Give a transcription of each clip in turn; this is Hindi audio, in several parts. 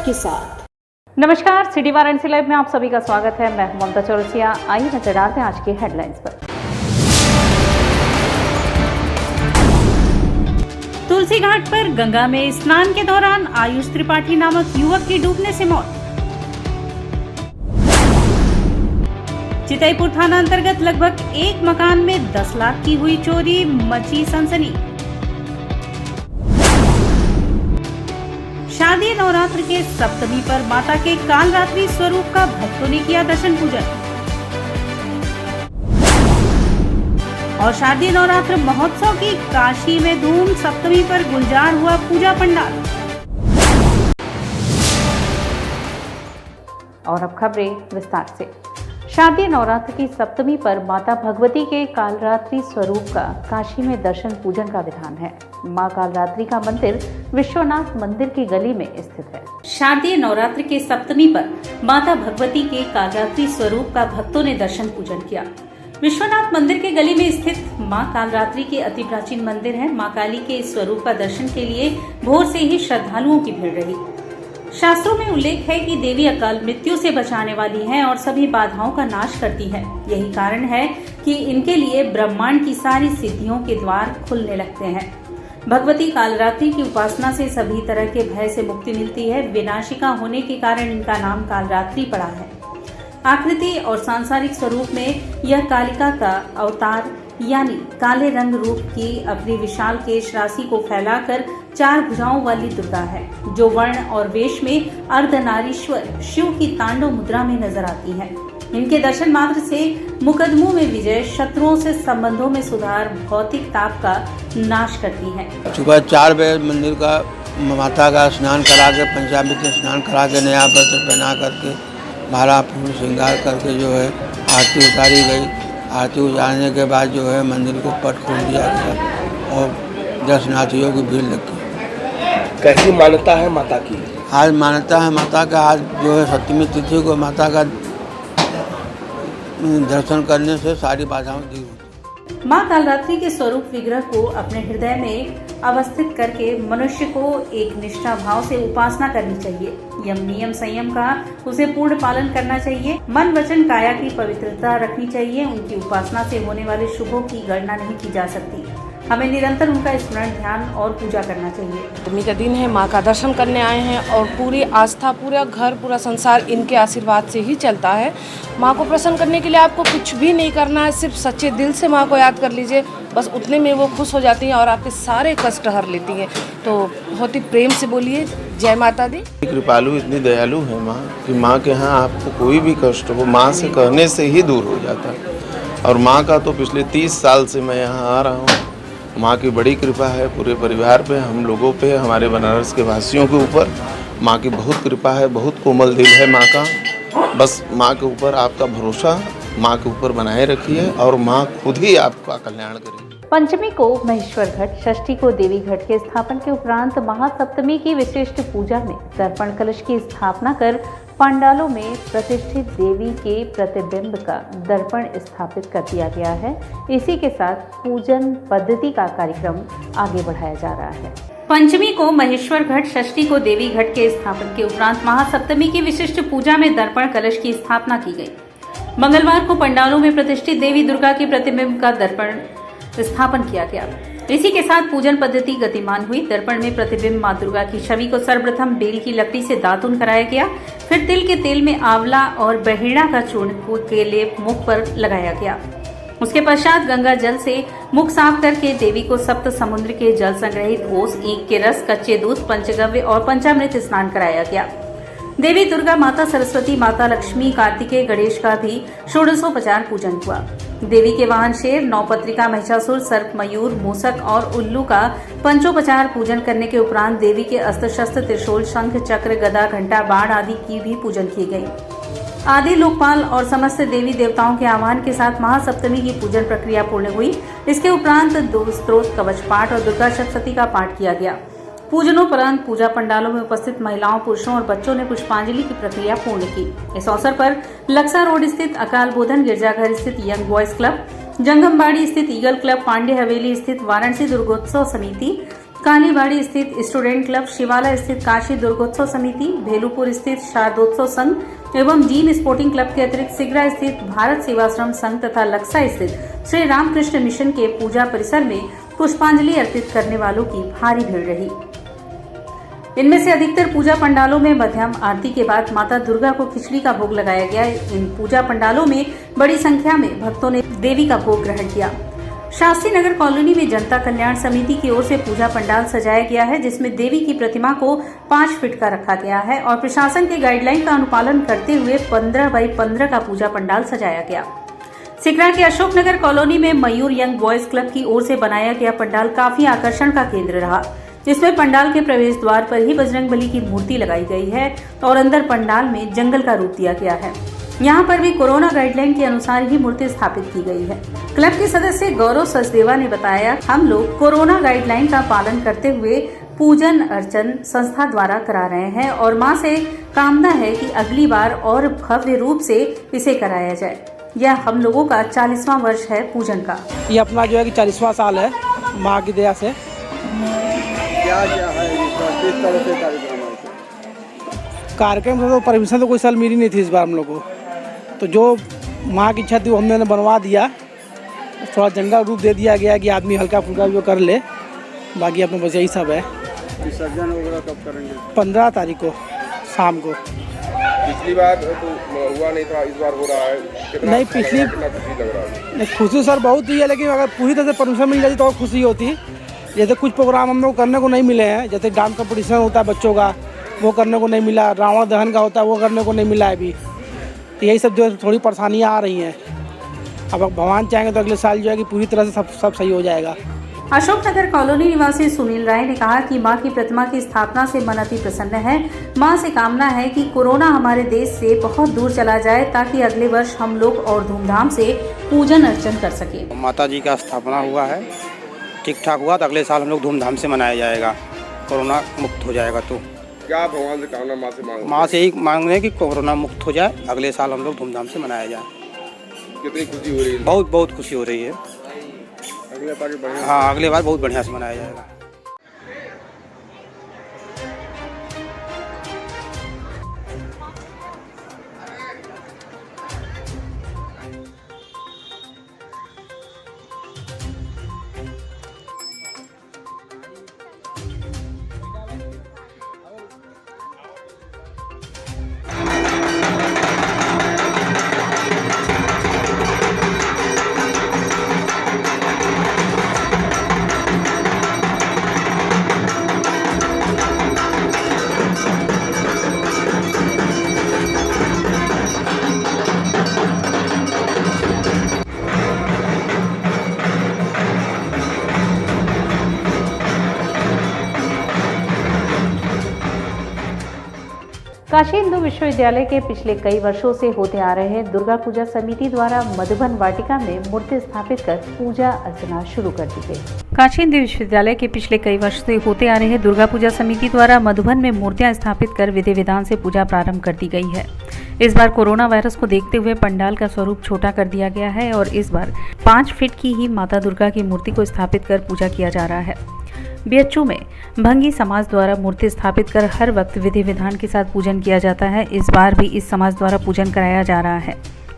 सच के साथ। नमस्कार, सिटी वाराणसी लाइव में आप सभी का स्वागत है। मैं ममता चौरसिया। आइए नजर डालते हैं आज के हेडलाइंस पर। तुलसी घाट पर गंगा में स्नान के दौरान आयुष त्रिपाठी नामक युवक की डूबने से मौत। चितईपुर थाना अंतर्गत लगभग एक मकान में 10 लाख की हुई चोरी, मची सनसनी। शारदीय नवरात्र के सप्तमी पर माता के कालरात्रि स्वरूप का भक्तों ने किया दर्शन पूजन। और शारदीय नवरात्र महोत्सव की काशी में धूम, सप्तमी पर गुलजार हुआ पूजा पंडाल। और अब खबरें विस्तार से। शारदीय नवरात्र की सप्तमी पर माता भगवती के कालरात्रि स्वरूप का काशी में दर्शन पूजन का विधान है। मां कालरात्रि का मंदिर विश्वनाथ मंदिर की गली में स्थित है। शारदीय नवरात्र के सप्तमी पर माता भगवती के कालरात्रि स्वरूप का भक्तों ने दर्शन पूजन किया। विश्वनाथ मंदिर के गली में स्थित मां कालरात्रि के अति प्राचीन मंदिर है। मां काली के इस स्वरूप का दर्शन के लिए भोर से ही श्रद्धालुओं की भीड़ रही। शास्त्रों में उल्लेख है कि देवी अकाल मृत्यु से बचाने वाली हैं और सभी बाधाओं का नाश करती है। यही कारण है कि इनके लिए ब्रह्मांड की सारी सिद्धियों के द्वार खुलने लगते हैं। भगवती कालरात्रि की उपासना से सभी तरह के भय से मुक्ति मिलती है। विनाशिका होने के कारण इनका नाम कालरात्रि पड़ा है। आकृति और सांसारिक स्वरूप में यह कालिका का अवतार यानी काले रंग रूप की अपनी विशाल केश राशि को फैलाकर 4 भुजाओं वाली दुर्गा है, जो वर्ण और वेश में अर्धनारीश्वर शिव की तांडव मुद्रा में नजर आती है। इनके दर्शन मात्र से मुकदमों में विजय, शत्रुओं से संबंधों में सुधार, भौतिक ताप का नाश करती है। सुबह 4 बजे मंदिर का माता का स्नान करा के, पंचामृत से स्नान करा के, नया वस्त्र पहना करके, माला फूल श्रृंगार करके जो है आरती उतारी गई। आरती उतारने के बाद जो है मंदिर को पट खोल दिया गया और दर्शनार्थियों की भीड़ लगी। कैसी मान्यता है माता की? आज मान्यता है माता का, आज जो है सप्तमी तिथि को माता का दर्शन करने से सारी बाधाएं दूर होती। मां कालरात्रि के स्वरूप विग्रह को अपने हृदय में अवस्थित करके मनुष्य को एक निष्ठा भाव से उपासना करनी चाहिए। यम नियम संयम का उसे पूर्ण पालन करना चाहिए। मन वचन काया की पवित्रता रखनी चाहिए। उनकी उपासना से होने वाले शुभों की गणना नहीं की जा सकती। हमें निरंतर उनका स्मरण, ध्यान और पूजा करना चाहिए। सप्तमी का दिन है, माँ का दर्शन करने आए हैं और पूरी आस्था, पूरा घर, पूरा संसार इनके आशीर्वाद से ही चलता है। माँ को प्रसन्न करने के लिए आपको कुछ भी नहीं करना है, सिर्फ सच्चे दिल से माँ को याद कर लीजिए, बस उतने में वो खुश हो जाती हैं और आपके सारे कष्ट हर लेती हैं। तो बहुत ही प्रेम से बोलिए जय माता दी। कृपालु इतनी दयालु है माँ कि माँ के यहाँ आपको कोई भी कष्ट हो माँ से कहने से ही दूर हो जाता है। और माँ का तो पिछले 30 साल से मैं यहाँ आ रहा हूँ। माँ की बड़ी कृपा है पूरे परिवार पे, हम लोगों पे, हमारे बनारस के वासियों के ऊपर माँ की बहुत कृपा है। बहुत कोमल दिल है माँ का। बस माँ के ऊपर आपका भरोसा माँ के ऊपर बनाए रखिए और माँ खुद ही आपका कल्याण करेगी। पंचमी को महेश्वर घट, षष्ठी को देवी घट के स्थापन के उपरांत महासप्तमी की विशिष्ट पूजा में दर्पण कलश की स्थापना कर पंडालों में प्रतिष्ठित देवी के प्रतिबिंब का दर्पण स्थापित कर दिया गया है। इसी के साथ पूजन पद्धति का कार्यक्रम आगे बढ़ाया जा रहा है। पंचमी को महेश्वर घट, षष्ठी को देवी घट के स्थापन के उपरांत महासप्तमी की विशिष्ट पूजा में दर्पण कलश की स्थापना की गई। मंगलवार को पंडालों में प्रतिष्ठित देवी दुर्गा के प्रतिबिंब का दर्पण स्थापन किया गया। इसी के साथ पूजन पद्धति गतिमान हुई। दर्पण में प्रतिबिंब मां दुर्गा की छवि को सर्वप्रथम बेल की लकड़ी से दातुन कराया गया। फिर तिल के तेल में आंवला और बहेड़ा का चूर्ण के लेप मुख पर लगाया गया। उसके पश्चात गंगा जल से मुख साफ करके देवी को सप्त समुद्र के जल संग्रहित ओस, ईख के रस, कच्चे दूध, पंचगव्य और पंचामृत स्नान कराया गया। देवी दुर्गा, माता सरस्वती, माता लक्ष्मी, कार्तिकेय, गणेश का भी षोडशोपचार पूजन हुआ। देवी के वाहन शेर, 9 पत्रिका महिषासुर, सर्प, मयूर, मूसक और उल्लू का पंचोपचार पूजन करने के उपरांत देवी के अस्त्र शस्त्र, त्रिशूल, शंख, चक्र, गदा, घंटा, बाण आदि की भी पूजन की गई। आदि लोकपाल और समस्त देवी देवताओं के आह्वान के साथ महासप्तमी की पूजन प्रक्रिया पूर्ण हुई। इसके उपरांत 2 स्तोत्र, कवच पाठ और दुर्गा सप्तशती का पाठ किया गया। पूजनोपरांत पूजा पंडालों में उपस्थित महिलाओं, पुरुषों और बच्चों ने पुष्पांजलि की प्रक्रिया पूर्ण की। इस अवसर पर लक्सा रोड स्थित अकाल बोधन गिरजाघर स्थित यंग बॉयज क्लब, जंगमबाड़ी स्थित ईगल क्लब, पांडे हवेली स्थित वाराणसी दुर्गोत्सव समिति, कालीबाड़ी स्थित स्टूडेंट क्लब, शिवाला स्थित काशी दुर्गोत्सव समिति, भेलूपुर स्थित शारदोत्सव संघ एवं जीन स्पोर्टिंग क्लब के अतिरिक्त सिगरा स्थित भारत सेवाश्रम संघ तथा लक्सा स्थित श्री रामकृष्ण मिशन के पूजा परिसर में पुष्पांजलि अर्पित करने वालों की भारी भीड़ रही। इनमें से अधिकतर पूजा पंडालों में मध्यम आरती के बाद माता दुर्गा को खिचड़ी का भोग लगाया गया। इन पूजा पंडालों में बड़ी संख्या में भक्तों ने देवी का भोग ग्रहण किया। शास्त्री नगर कॉलोनी में जनता कल्याण समिति की ओर से पूजा पंडाल सजाया गया है, जिसमें देवी की प्रतिमा को 5 फीट का रखा गया है और प्रशासन के गाइडलाइन का अनुपालन करते हुए 15 बाई 15 का पूजा पंडाल सजाया गया। सिकरा के अशोक नगर कॉलोनी में मयूर यंग बॉयज क्लब की ओर से बनाया गया पंडाल काफी आकर्षण का केंद्र रहा, जिसमें पंडाल के प्रवेश द्वार पर ही बजरंगबली की मूर्ति लगाई गई है और अंदर पंडाल में जंगल का रूप दिया गया है। यहाँ पर भी कोरोना गाइडलाइन के अनुसार ही मूर्ति स्थापित की गई है। क्लब के सदस्य गौरव सचदेवा ने बताया, हम लोग कोरोना गाइडलाइन का पालन करते हुए पूजन अर्चन संस्था द्वारा करा रहे हैं और मां से कामना है कि अगली बार और भव्य रूप से इसे कराया जाए। यह हम लोगों का 40वां वर्ष है पूजन का। ये अपना जो है कि 40वां साल है माँ की दया से। क्या है किस तरह से कार्यक्रम से तो परमिशन तो कोई साल मिली नहीं थी इस बार हम लोग को, तो जो माँ की इच्छा थी वो हमने बनवा दिया। थोड़ा जंगल रूप दे दिया गया कि आदमी हल्का फुल्का जो कर ले, बाकी अपने बस यही सब है। विसर्जन वगैरह कब करेंगे? 15 तारीख को शाम को। पिछली बार तो हुआ नहीं था, इस बार हो रहा है। नहीं पिछली खुशी लग रहा है? नहीं खुशी सर बहुत ही है, लेकिन अगर पूरी तरह से परमिशन मिल जाती तो और खुशी होती। जैसे कुछ प्रोग्राम हम लोग करने को नहीं मिले हैं, जैसे डांस कंपटीशन होता है बच्चों का, वो करने को नहीं मिला। रावण दहन का होता है, वो करने को नहीं मिला है अभी। तो यही सब जो है थोड़ी परेशानियाँ आ रही हैं। अब भगवान चाहेंगे तो अगले साल जो है कि पूरी तरह से सब सही हो जाएगा। अशोक नगर कॉलोनी निवासी सुनील राय ने कहा कि मां की प्रतिमा की स्थापना से मन अति प्रसन्न है। मां से कामना है कि कोरोना हमारे देश से बहुत दूर चला जाए, ताकि अगले वर्ष हम लोग और धूमधाम से पूजन अर्चन कर सके। माता जी का स्थापना हुआ है, ठीक ठाक हुआ तो अगले साल हम लोग धूमधाम से मनाया जाएगा, कोरोना मुक्त हो जाएगा। तो क्या भगवान से कामना माँ से यही मांग रहे हैं कि कोरोना मुक्त हो जाए, अगले साल हम लोग धूमधाम से मनाया जाए। कितनी खुशी हो रही है? बहुत खुशी हो रही है। अगले बार बढ़िया? हाँ, अगले बार बहुत बढ़िया से मनाया जाएगा। काशी हिंदू विश्वविद्यालय के पिछले कई वर्षों से होते आ रहे दुर्गा पूजा समिति द्वारा मधुबन वाटिका में मूर्ति स्थापित कर पूजा अर्चना शुरू कर दी गई। काशी हिंदू विश्वविद्यालय के पिछले कई वर्ष से होते आ रहे दुर्गा पूजा समिति द्वारा मधुबन में मूर्तियां स्थापित कर विधि विधान से पूजा प्रारंभ कर दी गई है। इस बार कोरोना वायरस को देखते हुए पंडाल का स्वरूप छोटा कर दिया गया है और इस बार 5 फीट की ही माता दुर्गा की मूर्ति को स्थापित कर पूजा किया जा रहा है। बीएचयू में भंगी समाज द्वारा मूर्ति स्थापित कर हर वक्त विधि विधान के साथ पूजन किया जाता है। इस बार भी इस समाज द्वारा पूजन कराया जा रहा है।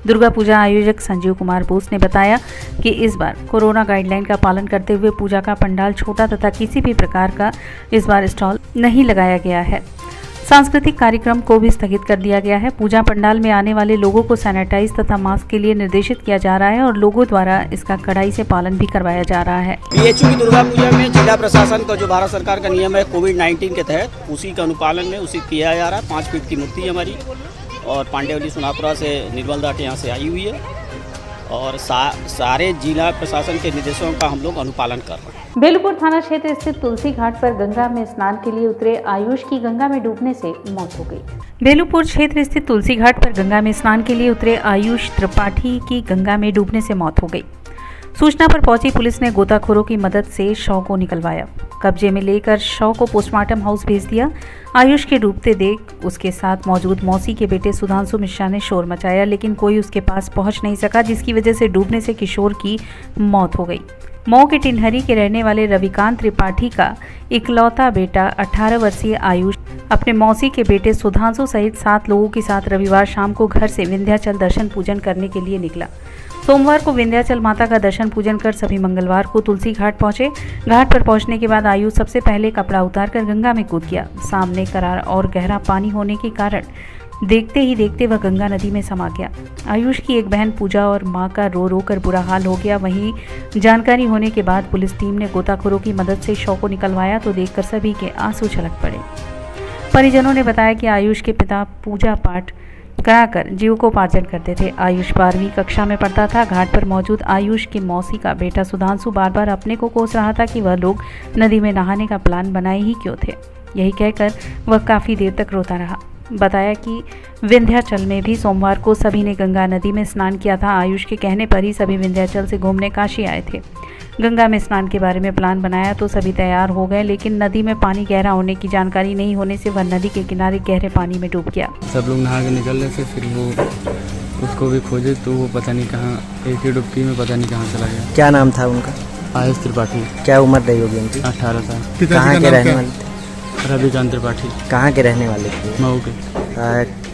दुर्गा पूजा आयोजक संजीव कुमार बोस ने बताया कि इस बार कोरोना गाइडलाइन का पालन करते हुए पूजा का पंडाल छोटा तथा किसी भी प्रकार का इस बार स्टॉल नहीं लगाया गया है। सांस्कृतिक कार्यक्रम को भी स्थगित कर दिया गया है। पूजा पंडाल में आने वाले लोगों को सैनिटाइज तथा मास्क के लिए निर्देशित किया जा रहा है और लोगों द्वारा इसका कड़ाई से पालन भी करवाया जा रहा है। बीएचयू की दुर्गा पूजा में जिला प्रशासन का जो भारत सरकार का नियम है कोविड-19 के तहत, उसी के अनुपालन में उसी किया जा रहा है। 5 फीट की मूर्ति हमारी और पांडेवली सोनापुरा से निर्मल दाट यहाँ से आई हुई है और सारे जिला प्रशासन के निर्देशों का हम लोग अनुपालन कर रहे हैं। बेलूपुर थाना क्षेत्र स्थित तुलसी घाट पर गंगा में स्नान के लिए उतरे आयुष की गंगा में डूबने से मौत हो गई। बेलूपुर क्षेत्र स्थित तुलसी घाट पर गंगा में स्नान के लिए उतरे आयुष त्रिपाठी की गंगा में डूबने से मौत हो गई। सूचना पर पहुंची पुलिस ने गोताखोरों की मदद से शव को निकलवाया। कब्जे में लेकर शव को पोस्टमार्टम हाउस भेज दिया। आयुष के डूबते देख उसके साथ मौजूद मौसी के बेटे सुधांशु मिश्रा ने शोर मचाया, लेकिन कोई उसके पास पहुंच नहीं सका, जिसकी वजह से डूबने से किशोर की मौत हो गई। मऊ के टिनहरी के रहने वाले रविकांत त्रिपाठी का इकलौता बेटा 18 वर्षीय आयुष अपने मौसी के बेटे सुधांशु सहित 7 लोगों के साथ रविवार शाम को घर से विंध्याचल दर्शन पूजन करने के लिए निकला। सोमवार को विंध्याचल माता का दर्शन पूजन कर सभी मंगलवार को तुलसी घाट पहुंचे। घाट पर पहुंचने के बाद आयुष सबसे पहले कपड़ा उतारकर गंगा में कूद गया। सामने करार और गहरा पानी होने के कारण देखते ही देखते वह गंगा नदी में समा गया। आयुष की एक बहन पूजा और मां का रो रो कर बुरा हाल हो गया। वहीं जानकारी होने के बाद पुलिस टीम ने गोताखोरों की मदद से शव को निकलवाया तो देखकर सभी के आंसू छलक पड़े। परिजनों ने बताया कि आयुष के पिता पूजा पाठ कराकर जीविकोपार्जन करते थे। आयुष 12वीं कक्षा में पढ़ता था। घाट पर मौजूद आयुष की मौसी का बेटा सुधांशु बार बार अपने को कोस रहा था कि वह लोग नदी में नहाने का प्लान बनाए ही क्यों थे। यही कहकर वह काफ़ी देर तक रोता रहा। बताया कि विंध्याचल में भी सोमवार को सभी ने गंगा नदी में स्नान किया था। आयुष के कहने पर ही सभी विंध्याचल से घूमने काशी आए थे। गंगा में स्नान के बारे में प्लान बनाया तो सभी तैयार हो गए, लेकिन नदी में पानी गहरा होने की जानकारी नहीं होने से वह नदी के किनारे गहरे पानी में डूब गया। सब लोग नहा के निकल रहे थे, फिर वो उसको भी खोजे तो वो पता नहीं कहाँ, एक ही डुबकी में पता नहीं कहाँ चला गया। क्या नाम था उनका? आयुष त्रिपाठी। क्या उम्र रही होगी उनकी? 18 साल। कहाँ के रहने वाले थे? रविकांत त्रिपाठी। कहाँ के रहने वाले थे? मऊ के।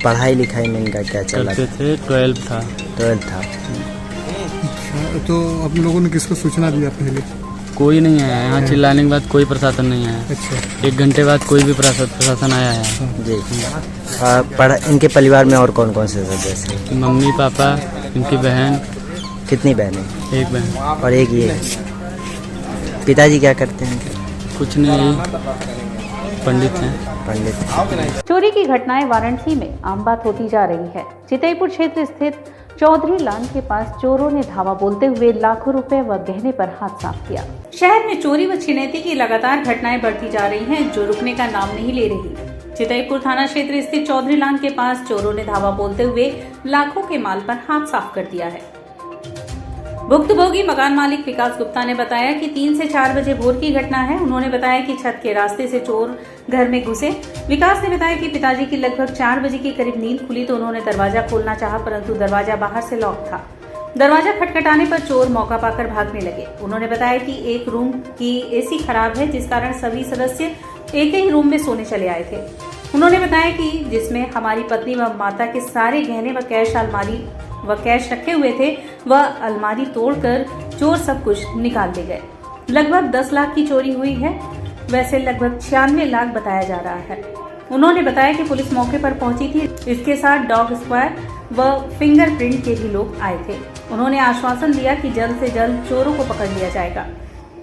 पढ़ाई लिखाई में इनका क्या चला? करते थे, 12 था। 12 था। तो आप लोगों ने किसको सूचना दिया पहले? कोई नहीं आया यहाँ। चिल्लाने के बाद कोई प्रशासन नहीं आया। अच्छा। 1 घंटे बाद कोई भी प्रशासन आया है। जी। इनके परिवार में और कौन कौन से सदस्य हैं? मम्मी पापा, इनकी बहन। कितनी बहनें? 1 बहन और एक ये। पिताजी क्या करते हैं? कुछ नहीं, पंडित हैं। पंडित। चोरी की घटनाएं वाराणसी में आम बात होती जा रही है। चितईपुर क्षेत्र स्थित चौधरी लान के पास चोरों ने धावा बोलते हुए लाखों रुपए व गहने पर हाथ साफ किया। शहर में चोरी व छिनैती की लगातार घटनाएं बढ़ती जा रही हैं, जो रुकने का नाम नहीं ले रही। चितईपुर थाना क्षेत्र स्थित चौधरी लान के पास चोरों ने धावा बोलते हुए लाखों के माल पर हाथ साफ कर दिया है। भुक्तभोगी मकान मालिक विकास गुप्ता ने बताया कि 3 से 4 बजे भोर की घटना है। उन्होंने बताया कि छत के रास्ते से चोर घर में घुसे। विकास ने बताया कि पिताजी की लगभग 4 बजे के करीब नींद खुली तो उन्होंने दरवाजा खोलना चाहा, परंतु दरवाजा बाहर से लॉक था। दरवाजा खटखटाने पर चोर मौका पाकर भागने लगे। उन्होंने बताया कि एक रूम की एसी खराब है, जिस कारण सभी सदस्य एक ही रूम में सोने चले आए थे। उन्होंने बताया कि जिसमें हमारी पत्नी व माता के सारे गहने व कैश रखे हुए थे, वह अलमारी तोड़कर चोर सब कुछ निकाल ले गए। लगभग 10 लाख की चोरी हुई है। वैसे लगभग 96 लाख बताया जा रहा है। उन्होंने बताया कि पुलिस मौके पर पहुंची थी। इसके साथ डॉग स्क्वाड व फिंगरप्रिंट के भी लोग आए थे। उन्होंने आश्वासन दिया कि जल्द से जल्द चोरों को पकड़ लिया जाएगा।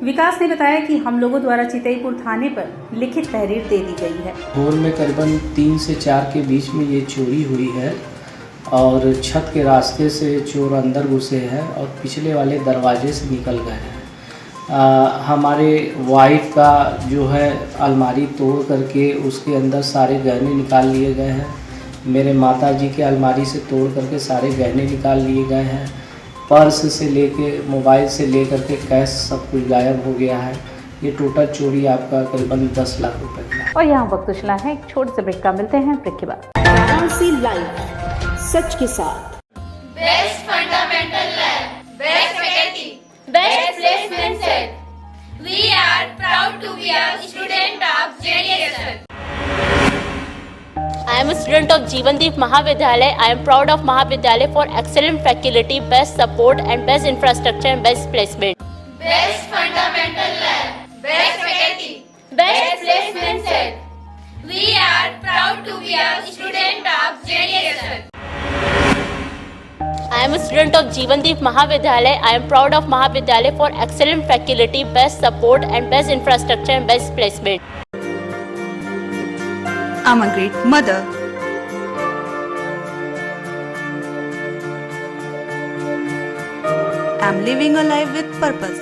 विकास ने बताया कि हम लोगों द्वारा चितईपुर थाने पर लिखित तहरीर दे दी गई है। भोर में करीबन 3 से 4 के बीच में ये चोरी हुई है और छत के रास्ते से चोर अंदर घुसे हैं और पिछले वाले दरवाजे से निकल गए हैं। हमारे वाइफ का जो है अलमारी तोड़ करके उसके अंदर सारे गहने निकाल लिए गए हैं। मेरे माताजी के अलमारी से तोड़ करके सारे गहने निकाल लिए गए हैं। पर्स से लेके मोबाइल से लेकर के कैश सब कुछ गायब हो गया है। ये टोटल चोरी आपका करीबन 10 लाख रुपए का। और यहाँ वक्त उछला है एक छोटे से ब्रेक का। मिलते हैं ब्रेक के बाद। वाराणसी लाइव, सच के साथ। Best fundamental lab, best faculty, best placement set. We are proud to be a student of JDSN. I am a student of Jeevandeep Mahavidyalaya. I am proud of Mahavidyalaya for excellent faculty, best support and best infrastructure and best placement. Best fundamental lab, best faculty, best placement set. We are proud to be a student of JDSN. I am a student of Jeevandeep Mahavidyalaya. I am proud of Mahavidyalaya for excellent faculty, best support and best infrastructure and best placement. I'm a great mother. I'm living a life with purpose.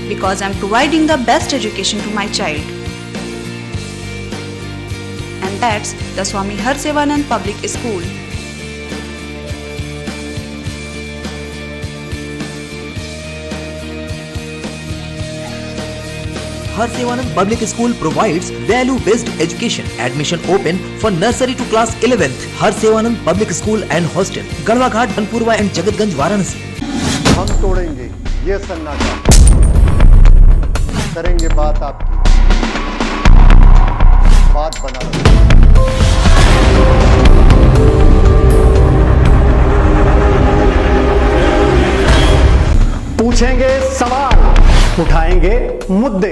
Because I'm providing the best education to my child. And that's the Swami Harsevanand Public School. Harsevanand Public School provides value-based education. Admission open for nursery to class 11th. Harsevanand Public School and Hostel, Garwa Ghat, Banpurwa and Jagatganj, Varanasi. हम तोड़ेंगे ये सन्नाटा, करेंगे बात आपकी, बात बना पूछेंगे सवाल, उठाएंगे मुद्दे,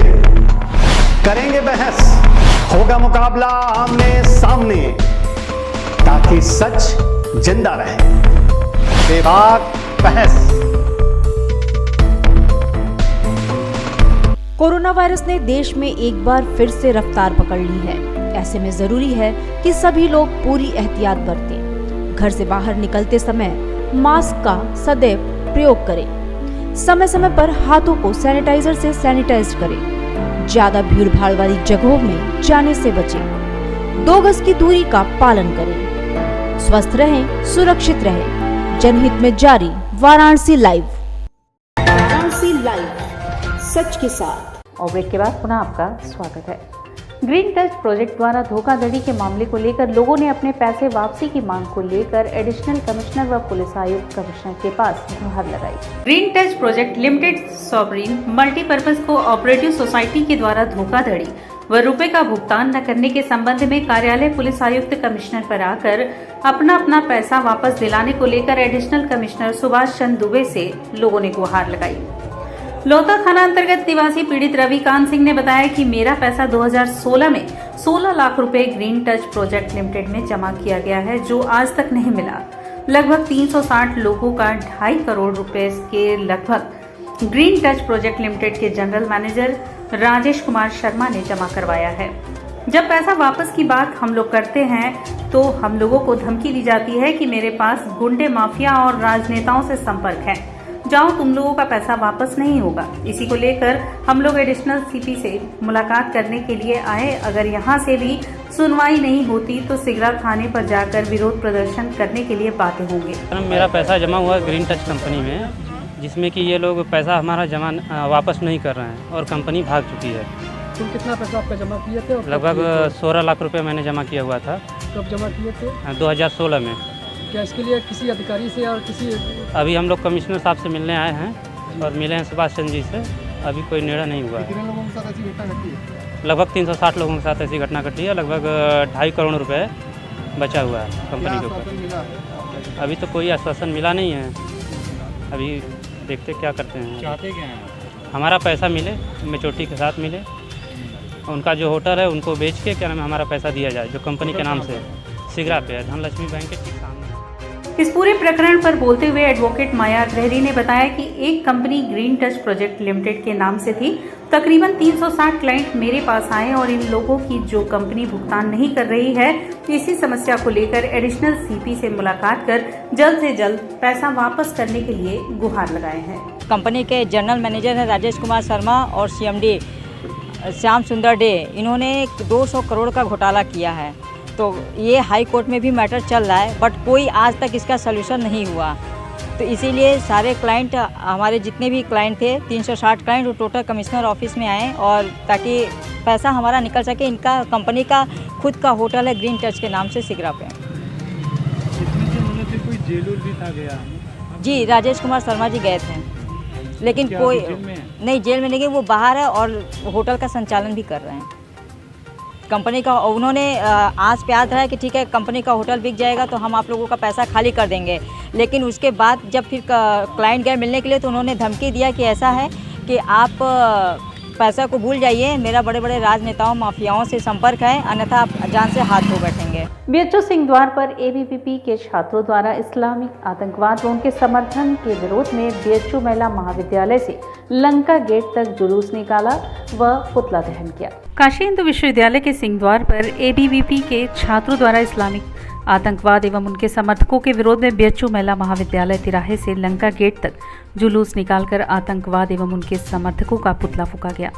करेंगे बहस, होगा मुकाबला आमने सामने, ताकि सच जिंदा रहे। बेबाक बहस। कोरोना वायरस ने देश में एक बार फिर से रफ्तार पकड़ ली है। ऐसे में जरूरी है कि सभी लोग पूरी एहतियात बरतें। घर से बाहर निकलते समय मास्क का सदैव प्रयोग करें। समय समय पर हाथों को सैनिटाइजर से सैनिटाइज करें। ज्यादा भीड़ भाड़ वाली जगहों में जाने से बचें। 2 गज की दूरी का पालन करें। स्वस्थ रहें, सुरक्षित रहें। जनहित में जारी वाराणसी लाइव। वाराणसी लाइव, सच के साथ। और ब्रेक के बाद पुनः आपका स्वागत है। ग्रीन टच प्रोजेक्ट द्वारा धोखाधड़ी के मामले को लेकर लोगों ने अपने पैसे वापसी की मांग को लेकर एडिशनल कमिश्नर व पुलिस आयुक्त कमिश्नर के पास गुहार लगाई। Green touch project limited sovereign multipurpose cooperative society के द्वारा धोखाधड़ी व रुपए का भुगतान न करने के संबंध में कार्यालय पुलिस आयुक्त कमिश्नर पर आकर अपना पैसा वापस दिलाने को लेकर एडिशनल कमिश्नर सुभाष चंद्र दुबे से लोगों ने गुहार लगाई। लोहता थाना अंतर्गत निवासी पीड़ित रविकांत सिंह ने बताया कि मेरा पैसा 2016 में 16 लाख रुपए ग्रीन टच प्रोजेक्ट लिमिटेड में जमा किया गया है, जो आज तक नहीं मिला। लगभग 360 लोगों का 2.5 करोड़ रुपए के लगभग ग्रीन टच प्रोजेक्ट लिमिटेड के जनरल मैनेजर राजेश कुमार शर्मा ने जमा करवाया है। जब पैसा वापस की बात हम लोग करते हैं तो हम लोगों को धमकी दी जाती है कि मेरे पास गुंडे माफिया और राजनेताओं से संपर्क है, जाओ तुम लोगों का पैसा वापस नहीं होगा। इसी को लेकर हम लोग एडिशनल सीपी से मुलाकात करने के लिए आए। अगर यहाँ से भी सुनवाई नहीं होती तो सिगरा थाने पर जाकर विरोध प्रदर्शन करने के लिए बातें होंगे। मेरा पैसा जमा हुआ ग्रीन टच कंपनी में, जिसमें कि ये लोग पैसा हमारा जमा वापस नहीं कर रहे हैं और कंपनी भाग चुकी है। तुम कितना पैसा आपका जमा किए थे? लगभग 16 लाख रुपए मैंने जमा किया हुआ था। कब जमा किए थे? 2016 में। क्या इसके लिए किसी अधिकारी से और किसी? अभी हम लोग कमिश्नर साहब से मिलने आए हैं और मिले हैं सुभाष चंद्र जी से। अभी कोई निर्णय नहीं हुआ। कितने लोगों के साथ ऐसी घटना घटी है? लगभग 360 लोगों के साथ ऐसी घटना घटी है। लगभग 2.5 करोड़ रुपए बचा हुआ है कंपनी के ऊपर। अभी तो कोई आश्वासन मिला नहीं है। अभी देखते क्या करते हैं। चाहते क्या हैं? हमारा पैसा मिले, मेच्योरिटी के साथ मिले। उनका जो होटल है उनको बेच के क्या नाम है हमारा पैसा दिया जाए, जो कंपनी के नाम से सिगरा पे है, धनलक्ष्मी बैंक के ठीक सामने। इस पूरे प्रकरण पर बोलते हुए एडवोकेट माया अग्रहरी ने बताया कि एक company green touch project limited के नाम से थी। तकरीबन 360 क्लाइंट मेरे पास आए और इन लोगों की जो कंपनी भुगतान नहीं कर रही है, इसी समस्या को लेकर एडिशनल सीपी से मुलाकात कर जल्द से जल्द पैसा वापस करने के लिए गुहार लगाए हैं। कंपनी के जनरल मैनेजर हैं राजेश कुमार शर्मा और CMD श्याम सुंदर डे, इन्होंने 200 करोड़ का घोटाला किया है। तो ये हाई कोर्ट में भी मैटर चल रहा है, बट कोई आज तक इसका सलूशन नहीं हुआ। तो इसीलिए सारे क्लाइंट, हमारे जितने भी क्लाइंट थे 360 क्लाइंट, वो टोटल कमिश्नर ऑफिस में आए और ताकि पैसा हमारा निकल सके। इनका कंपनी का खुद का होटल है ग्रीन टच के नाम से सिगरा पे। कोई जेल भी था गया? जी, राजेश कुमार शर्मा जी गए थे, लेकिन कोई नहीं जेल में नहीं गए। वो बाहर है और होटल का संचालन भी कर रहे हैं कंपनी का। उन्होंने आस पे याद रहा कि ठीक है कंपनी का होटल बिक जाएगा तो हम आप लोगों का पैसा खाली कर देंगे। लेकिन उसके बाद जब फिर क्लाइंट गए मिलने के लिए तो उन्होंने धमकी दिया कि ऐसा है कि आप पैसा को भूल जाइए, मेरा बड़े बड़े राजनेताओं माफियाओं से संपर्क है, अन्यथा आप जान से हाथ धो बैठेंगे। BHO सिंह द्वार पर ABVP के छात्रों द्वारा इस्लामिक आतंकवाद व उनके समर्थन के विरोध में BHO महिला महाविद्यालय से लंका गेट तक जुलूस निकाला व पुतला दहन किया। काशी हिंदू विश्वविद्यालय के सिंह द्वार पर ABVP के छात्रों द्वारा इस्लामिक आतंकवाद एवं उनके समर्थकों के विरोध में BHO महिला महाविद्यालय तिराहे से लंका गेट तक जुलूस निकालकर आतंकवाद एवं उनके समर्थकों का पुतला फूंका गया।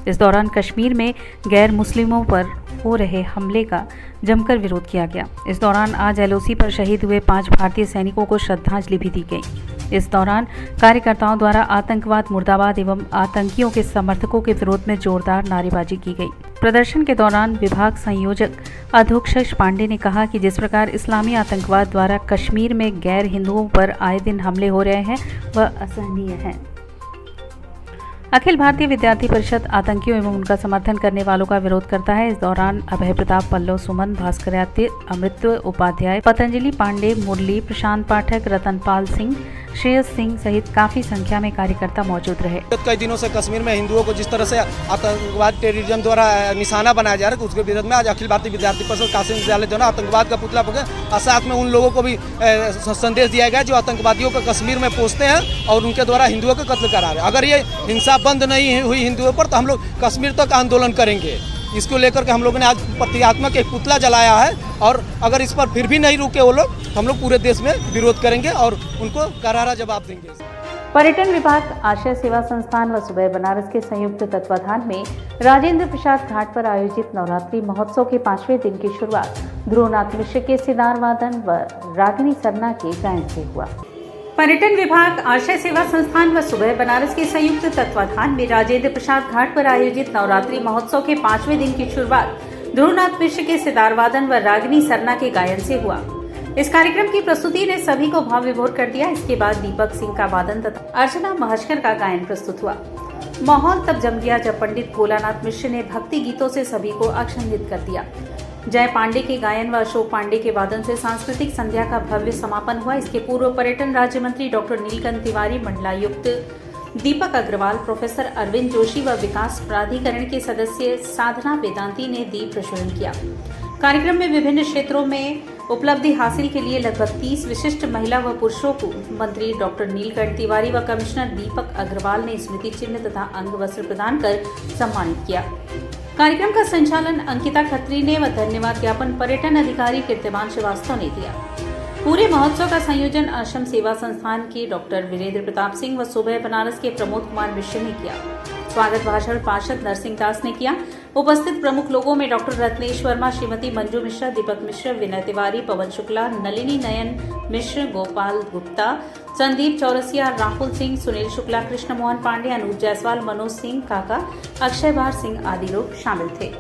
इस दौरान कश्मीर में गैर मुस्लिमों पर हो रहे हमले का जमकर विरोध किया गया। इस दौरान आज LOC पर शहीद हुए 5 भारतीय सैनिकों को श्रद्धांजलि भी दी गई। इस दौरान कार्यकर्ताओं द्वारा आतंकवाद मुर्दाबाद एवं आतंकियों के समर्थकों के विरोध में जोरदार नारेबाजी की गई। प्रदर्शन के दौरान विभाग संयोजक अधोक्षज पांडे ने कहा कि जिस प्रकार इस्लामी आतंकवाद द्वारा कश्मीर में गैर हिंदुओं पर आए दिन हमले हो रहे हैं वह असहनीय है। अखिल भारतीय विद्यार्थी परिषद आतंकियों एवं उनका समर्थन करने वालों का विरोध करता है। इस दौरान अभय प्रताप, पल्लव सुमन, भास्करादित्य, अमृत उपाध्याय, पतंजलि पांडे, मुरली, प्रशांत पाठक, रतनपाल सिंह, श्रेयस सिंह सहित काफी संख्या में कार्यकर्ता मौजूद रहे। कई दिनों से कश्मीर में हिंदुओं को जिस तरह से आतंकवाद टेररिज्म द्वारा निशाना बनाया जा रहा है, उसके विरोध में आज अखिल भारतीय विद्यार्थी परिषद काशी विश्वविद्यालय द्वारा आतंकवाद का पुतला फूंका और साथ में उन लोगों को भी संदेश दिया गया जो आतंकवादियों को कश्मीर में पोसते हैं और उनके द्वारा हिंदुओं का कत्ल करा रहे हैं। अगर ये हिंसा बंद नहीं हुई हिंदुओं पर तो हम लोग कश्मीर तक आंदोलन करेंगे। इसको लेकर के हम लोगों ने आज प्रतीकात्मक एक पुतला जलाया है और अगर इस पर फिर भी नहीं रुके वो लोग तो हम लोग पूरे देश में विरोध करेंगे और उनको करारा जवाब देंगे। पर्यटन विभाग, आशय सेवा संस्थान व सुबह बनारस के संयुक्त तत्वाधान में राजेंद्र प्रसाद घाट पर आयोजित नवरात्रि महोत्सव के 5वें दिन की शुरुआत ध्रुवनाथ मिश्र के सितार वादन व रागिनी सरना के गायन से हुआ। पर्यटन विभाग, आशय सेवा संस्थान व सुबह बनारस के संयुक्त तत्वाधान में राजेंद्र प्रसाद घाट पर आयोजित नवरात्रि महोत्सव के 5वें दिन की शुरुआत ध्रुवनाथ मिश्र के सितार वादन व रागिनी सरना के गायन से हुआ। इस कार्यक्रम की प्रस्तुति ने सभी को भाव विभोर कर दिया। इसके बाद दीपक सिंह का वादन तथा अर्चना महस्कर का गायन प्रस्तुत हुआ। माहौल तब जम गया जब पंडित भोलानाथ मिश्र ने भक्ति गीतों से सभी को आकर्षित कर दिया। जय पांडे के गायन व अशोक पांडे के वादन से सांस्कृतिक संध्या का भव्य समापन हुआ। इसके पूर्व पर्यटन राज्य मंत्री डॉक्टर नीलकंठ तिवारी, मंडलायुक्त दीपक अग्रवाल, प्रोफेसर अरविंद जोशी व विकास प्राधिकरण के सदस्य साधना वेदांती ने दीप प्रज्वलन किया। कार्यक्रम में विभिन्न क्षेत्रों में उपलब्धि हासिल के लिए लगभग 30 विशिष्ट महिला व पुरुषों को मंत्री डॉक्टर नीलकंठ तिवारी व कमिश्नर दीपक अग्रवाल ने स्मृति चिन्ह तथा अंग वस्त्र प्रदान कर सम्मानित किया। कार्यक्रम का संचालन अंकिता खत्री ने व धन्यवाद ज्ञापन पर्यटन अधिकारी कीर्तिमान श्रीवास्तव ने दिया। पूरे महोत्सव का संयोजन आश्रम सेवा संस्थान के डॉक्टर वीरेंद्र प्रताप सिंह व सुबह बनारस के प्रमोद कुमार मिश्र ने किया। स्वागत भाषण पार्षद नरसिंह दास ने किया। उपस्थित प्रमुख लोगों में डॉक्टर रत्नेश वर्मा, श्रीमती मंजू मिश्रा, दीपक मिश्र, विनय तिवारी, पवन शुक्ला, नलिनी नयन मिश्र, गोपाल गुप्ता, संदीप चौरसिया, राहुल सिंह, सुनील शुक्ला, कृष्ण मोहन पांडे, अनूप जायसवाल, मनोज सिंह काका, अक्षय बार सिंह आदि लोग शामिल थे।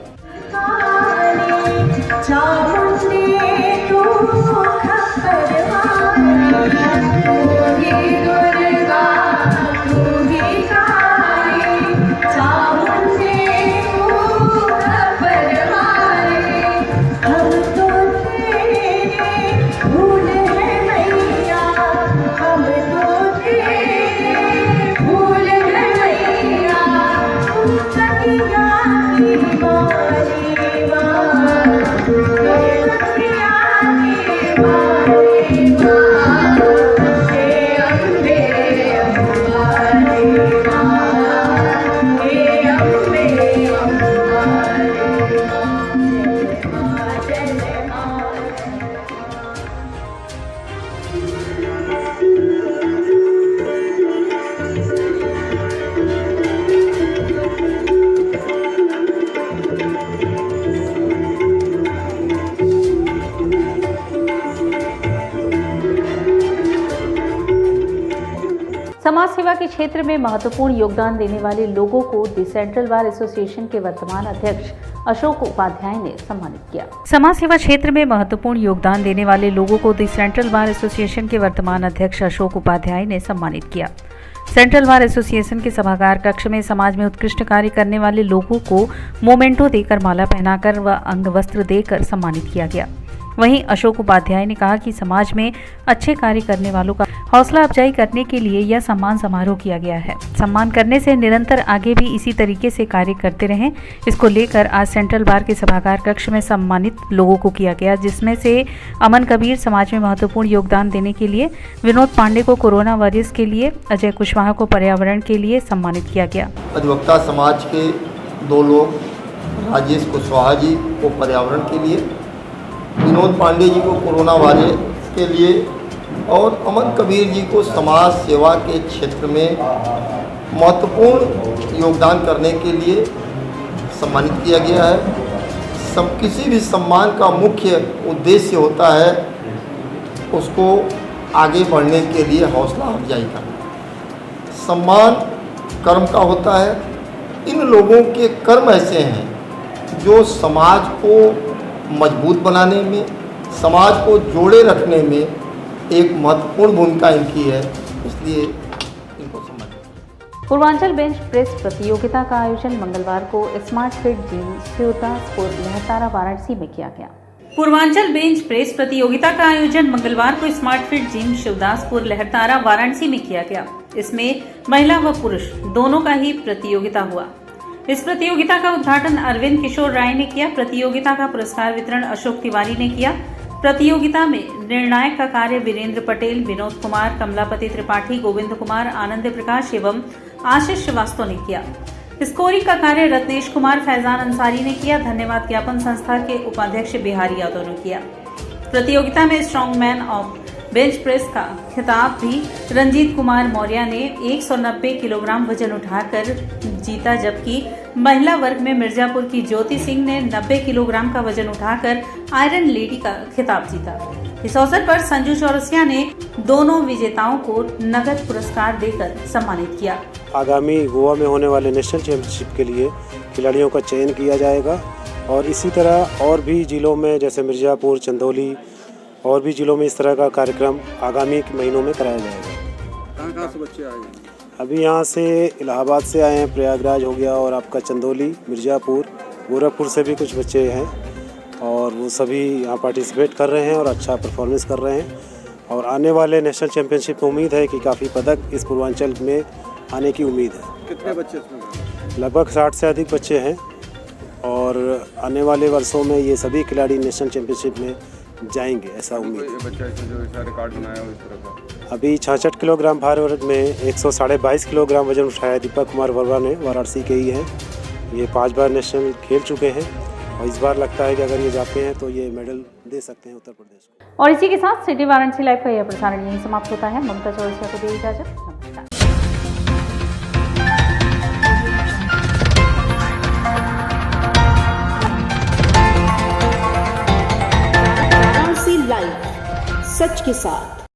समाज सेवा के क्षेत्र में महत्वपूर्ण योगदान देने वाले लोगों को द सेंट्रल बार एसोसिएशन के वर्तमान अध्यक्ष अशोक उपाध्याय ने सम्मानित किया। समाज सेवा क्षेत्र में महत्वपूर्ण योगदान देने वाले लोगों को द सेंट्रल बार एसोसिएशन के वर्तमान अध्यक्ष अशोक उपाध्याय ने सम्मानित किया। सेंट्रल बार एसोसिएशन के सभागार कक्ष में समाज में उत्कृष्ट कार्य करने वाले लोगों को मोमेंटो देकर, माला पहनाकर व अंग वस्त्र देकर सम्मानित किया गया। वहीं अशोक उपाध्याय ने कहा कि समाज में अच्छे कार्य करने वालों का हौसला अफजाई करने के लिए यह सम्मान समारोह किया गया है। सम्मान करने से निरंतर आगे भी इसी तरीके से कार्य करते रहें, इसको लेकर आज सेंट्रल बार के सभागार कक्ष में सम्मानित लोगों को किया गया, जिसमें से अमन कबीर समाज में महत्वपूर्ण योगदान देने के लिए, विनोद पांडे को कोरोना वायरस के लिए, अजय कुशवाहा को पर्यावरण के लिए सम्मानित किया गया। अधिवक्ता समाज के 2 लोग, राजेश कुशवाहा जी को पर्यावरण के लिए, विनोद पांडे जी को कोरोना वायरस के लिए और अमन कबीर जी को समाज सेवा के क्षेत्र में महत्वपूर्ण योगदान करने के लिए सम्मानित किया गया है। किसी भी सम्मान का मुख्य उद्देश्य होता है उसको आगे बढ़ने के लिए हौसला अफजाई करना। सम्मान कर्म का होता है। इन लोगों के कर्म ऐसे हैं जो समाज को मजबूत बनाने में, समाज को जोड़े रखने में एक महत्वपूर्ण भूमिका इनकी है, इसलिए इनको समझ। पूर्वांचल बेंच प्रेस प्रतियोगिता का आयोजन मंगलवार को smart fit gym Shivdaspur Lahartara Varanasi में किया गया। पूर्वांचल बेंच प्रेस प्रतियोगिता का आयोजन मंगलवार को smart fit gym Shivdaspur Lahartara Varanasi में किया गया। इसमें महिला व पुरुष दोनों का ही प्रतियोगिता हुआ। इस प्रतियोगिता का उद्घाटन अरविंद किशोर राय ने किया। प्रतियोगिता का पुरस्कार वितरण अशोक तिवारी ने किया। प्रतियोगिता में निर्णायक का कार्य वीरेंद्र पटेल, विनोद कुमार, कमलापति त्रिपाठी, गोविंद कुमार, आनंद प्रकाश एवं आशीष श्रीवास्तव ने किया। स्कोरिंग का कार्य रत्नेश कुमार, फैजान अंसारी ने किया। धन्यवाद ज्ञापन संस्था के उपाध्यक्ष बिहारी यादव ने किया। प्रतियोगिता में strong man of bench press का खिताब भी रंजीत कुमार मौर्य ने 190 किलोग्राम वजन उठाकर जीता, जबकि महिला वर्ग में मिर्जापुर की ज्योति सिंह ने 90 किलोग्राम का वजन उठाकर आयरन लेडी का खिताब जीता। इस अवसर पर संजू चौरसिया ने दोनों विजेताओं को नगद पुरस्कार देकर सम्मानित किया। आगामी गोवा में होने वाले नेशनल चैंपियनशिप के लिए खिलाड़ियों का चयन किया जाएगा और इसी तरह और भी जिलों में जैसे मिर्जापुर, चंदौली और भी जिलों में इस तरह का कार्यक्रम आगामी महीनों में कराया जाएगा। कहाँ से बच्चे आए हैं? अभी यहाँ से इलाहाबाद से आए हैं, प्रयागराज हो गया और आपका चंदौली, मिर्ज़ापुर, गोरखपुर से भी कुछ बच्चे हैं और वो सभी यहाँ पार्टिसिपेट कर रहे हैं और अच्छा परफॉर्मेंस कर रहे हैं। और आने वाले नेशनल चैम्पियनशिप में उम्मीद है कि काफ़ी पदक इस पूर्वांचल में आने की उम्मीद है। कितने बच्चे इसमें? लगभग 60 से अधिक बच्चे हैं और आने वाले वर्षों में ये सभी खिलाड़ी नेशनल चैम्पियनशिप में जाएंगे, ऐसा उम्मीद है। बच्चा जो ऐसा रिकॉर्ड बनाया हो इस तरह का? अभी 66 किलोग्राम भार वर्ग में 122.5 किलोग्राम वजन उठाया दीपक कुमार वर्मा ने, वाराणसी के ही हैं। ये 5 बार नेशनल खेल चुके हैं और इस बार लगता है कि अगर ये जाते हैं तो ये मेडल दे सकते हैं उत्तर प्रदेश को। और इसी के साथ सिटी वाराणसी लाइव का यह प्रसारण यहीं समाप्त होता है। ममता चौरसिया को दी इजाजत। नमस्कार। लाइव सच के साथ।